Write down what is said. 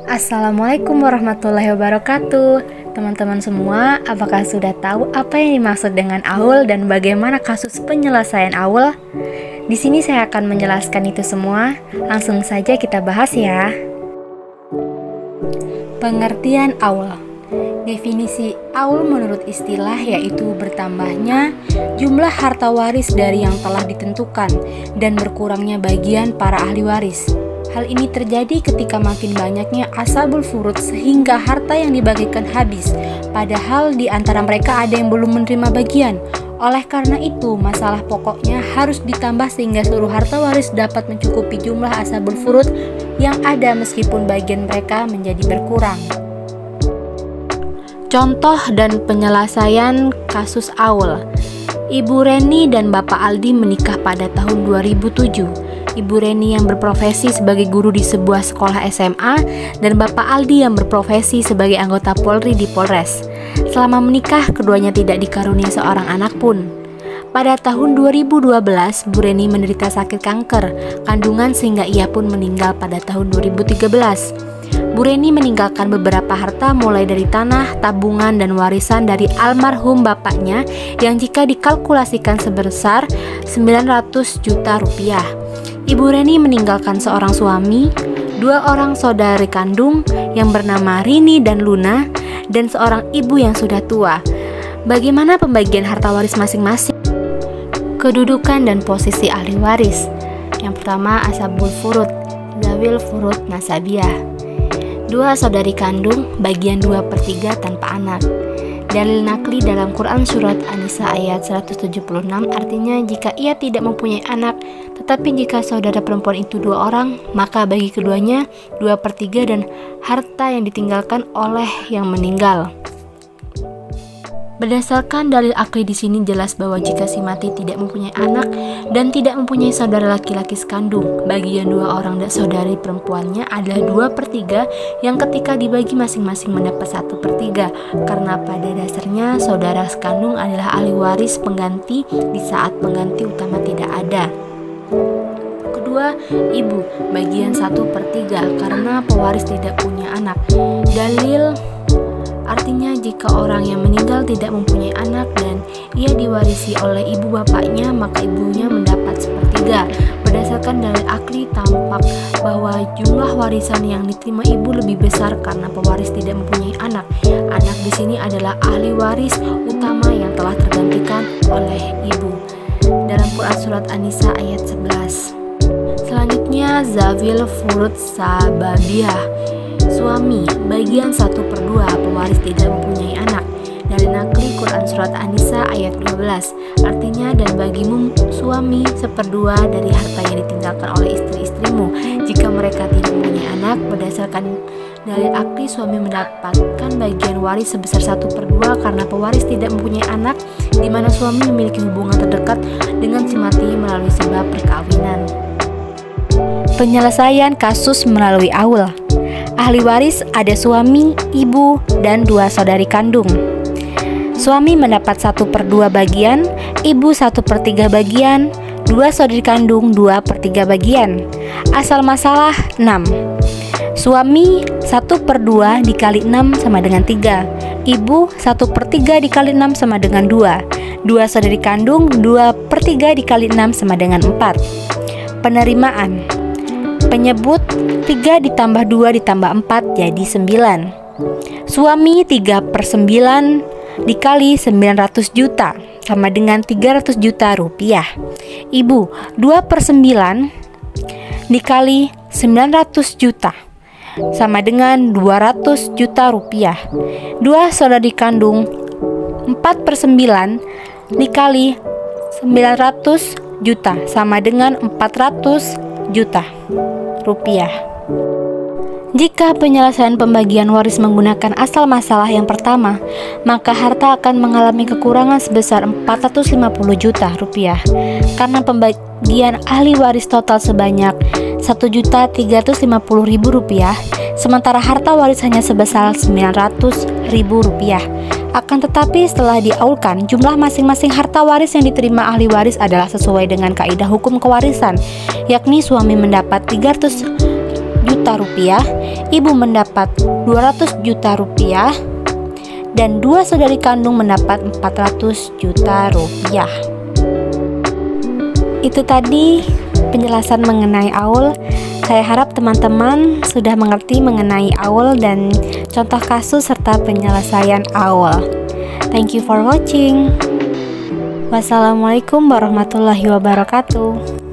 Assalamualaikum warahmatullahi wabarakatuh. Teman-teman semua, apakah sudah tahu apa yang dimaksud dengan aul dan bagaimana kasus penyelesaian aul? Di sini saya akan menjelaskan itu semua. Langsung saja kita bahas ya. Pengertian aul. Definisi aul menurut istilah yaitu bertambahnya jumlah harta waris dari yang telah ditentukan dan berkurangnya bagian para ahli waris. Hal ini terjadi ketika makin banyaknya ashabul furud sehingga harta yang dibagikan habis, padahal di antara mereka ada yang belum menerima bagian. Oleh karena itu, masalah pokoknya harus ditambah sehingga seluruh harta waris dapat mencukupi jumlah ashabul furud yang ada meskipun bagian mereka menjadi berkurang. Contoh dan penyelesaian kasus aul. Ibu Reni dan Bapak Aldi menikah pada tahun 2007. Ibu Reni yang berprofesi sebagai guru di sebuah sekolah SMA dan Bapak Aldi yang berprofesi sebagai anggota Polri di Polres. Selama menikah, keduanya tidak dikaruniai seorang anak pun. Pada tahun 2012, Bu Reni menderita sakit kanker kandungan sehingga ia pun meninggal pada tahun 2013. Bu Reni meninggalkan beberapa harta mulai dari tanah, tabungan, dan warisan dari almarhum bapaknya yang jika dikalkulasikan sebesar 900 juta rupiah. Ibu Reni meninggalkan seorang suami, 2 orang saudari kandung yang bernama Rini dan Luna, dan seorang ibu yang sudah tua. Bagaimana pembagian harta waris masing-masing? Kedudukan dan posisi ahli waris. Yang pertama, ashabul furud, zawil furud nasabiyah. 2 saudari kandung, bagian 2/3 tanpa anak. Dalil nakli dalam Quran surat An-Nisa ayat 176 artinya jika ia tidak mempunyai anak, tetapi jika saudara perempuan itu 2 orang, maka bagi keduanya 2/3 dan harta yang ditinggalkan oleh yang meninggal. Berdasarkan dalil akli di sini jelas bahwa jika si mati tidak mempunyai anak dan tidak mempunyai saudara laki-laki sekandung, bagian 2 orang dan saudari perempuannya adalah 2/3 yang ketika dibagi masing-masing mendapat 1/3 karena pada dasarnya saudara sekandung adalah ahli waris pengganti di saat pengganti utama tidak ada. Kedua, ibu, bagian 1/3 karena pewaris tidak punya anak. Dalil artinya jika orang yang meninggal tidak mempunyai anak dan ia diwarisi oleh ibu bapaknya, maka ibunya mendapat 1/3. Berdasarkan dalil akli tampak bahwa jumlah warisan yang diterima ibu lebih besar karena pewaris tidak mempunyai anak. Anak di sini adalah ahli waris utama yang telah tergantikan oleh ibu. Dalam Quran surat An-Nisa ayat 11. Selanjutnya zawil furud sababiyah. Suami, bagian 1/2, pewaris tidak mempunyai anak. Dari nakli Quran surat An-Nisa ayat 12 artinya dan bagimu suami 1/2 dari harta yang ditinggalkan oleh istri-istrimu jika mereka tidak mempunyai anak. Berdasarkan dalil akli, suami mendapatkan bagian waris sebesar 1/2 karena pewaris tidak mempunyai anak, di mana suami memiliki hubungan terdekat dengan si mati melalui sebab perkawinan. Penyelesaian kasus melalui aul. Ahli waris ada suami, ibu, dan 2 saudari kandung. Suami mendapat 1/2 bagian, ibu 1/3 bagian, 2 saudari kandung 2/3 bagian. Asal masalah 6. Suami 1/2 dikali 6 sama dengan 3. Ibu 1/3 dikali 6 sama dengan 2. 2 saudari kandung 2/3 dikali 6 sama dengan 4. Penerimaan. Penyebut 3 ditambah 2 ditambah 4 jadi 9. Suami 3/9 dikali 900 juta sama dengan 300 juta rupiah. Ibu 2/9 dikali 900 juta sama dengan 200 juta rupiah. 2 saudari kandung 4/9 dikali 900 juta sama dengan 400 juta rupiah. Jika penyelesaian pembagian waris menggunakan asal masalah yang pertama, maka harta akan mengalami kekurangan sebesar 450 juta rupiah karena pembagian ahli waris total sebanyak 1.350.000 rupiah, sementara harta waris hanya sebesar 900.000 rupiah. Akan tetapi setelah diaulkan, jumlah masing-masing harta waris yang diterima ahli waris adalah sesuai dengan kaidah hukum kewarisan, yakni suami mendapat 300 juta juta rupiah, ibu mendapat 200 juta rupiah, dan dua saudari kandung mendapat 400 juta rupiah. Itu tadi penjelasan mengenai Aul. Saya harap teman-teman sudah mengerti mengenai Aul dan contoh kasus serta penyelesaian Aul. Thank you for watching. Wassalamualaikum warahmatullahi wabarakatuh.